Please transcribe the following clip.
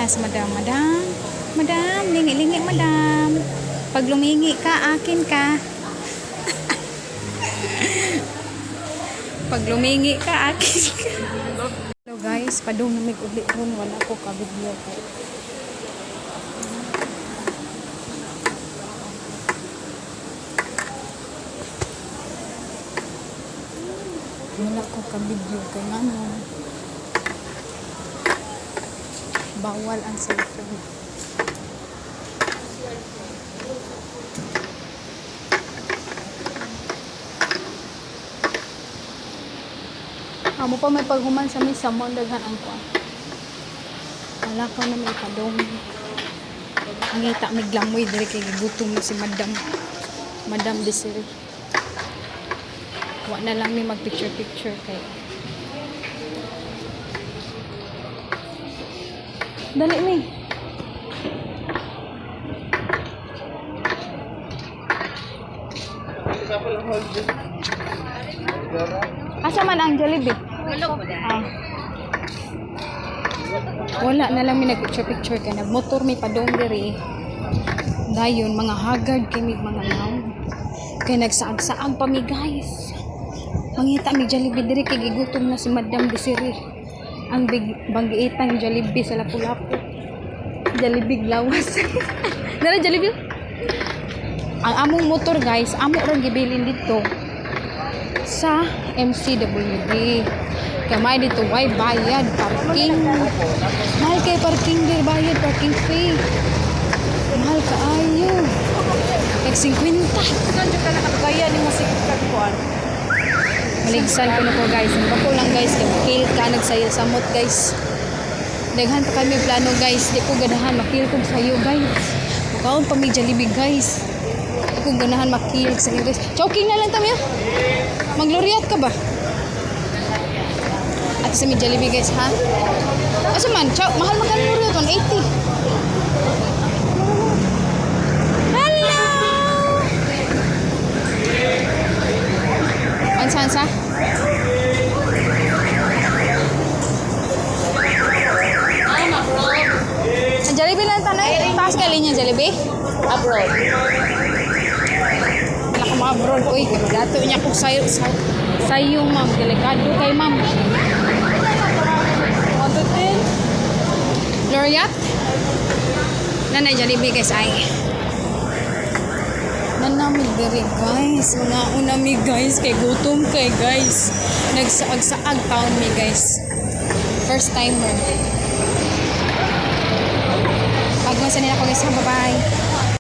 si madam. Madam, lingi-lingi madam. Pag lumingi ka, akin ka. Pag lumingi ka, akin ka. Hello guys, padung namig uli ron, wala ko ka-video ko. Wala ko ka-video kay ano. Bawal ang cellphone. Amo pa may paghuman sa misa mo daghan ang kuan. Wala ko na may padong. Ang ita may glamoy diri kay gigutom na si Madam Desiree. Wa na lang may mag-picture kay. Dali mi. Asa man ang Jollibee? Wala na lang may nag-picture kay nagmotor may padong diri. Dayon mga haggard kay mig mga naw. Kay nagsaag-saag pa mi guys. Mangita mi Jollibee diri kay gigutom na si Madam Desiree. Ang banggiitang Jollibee sa Lapu-Lapu. Jollibee lawas. Dara Jollibee. Ang among motor guys, amo ra gibilin dito sa MCWD. Kamay dito way bayad parking. Mahal kay parking dir bayad parking fee. Mahal kaayo. Tag 50. Nandiyo ka nakakaya ni mo sikap kuan. Maligsan ko na ko guys. Bako lang guys. Kill ka nagsaya samot guys. Daghan pa kami plano guys. Di ko ganahan makil kong sayo guys. Mukhaon pa may Jollibee guys. Di ko ganahan makil sayo guys. Choking na lang tamo yun. Magloriat ka ba? At sa may Jollibee guys ha. Asa man? Mahal makaloriat. 180. Sansa? Ang Jollibee lang tanay? Taas ka linya Jollibee? Abroad. Wala ka mga abroad. Uy, dato niya kong sayo ma'am. Delikado kay ma'am. L'Oreal? Nanay Jollibee guys ay. Nanamig diri guys. Mga unami guys. Kay gutom kay guys. Nagsaag-saag taon mi guys. First timer. Pagmasanin ako guys. Bye bye.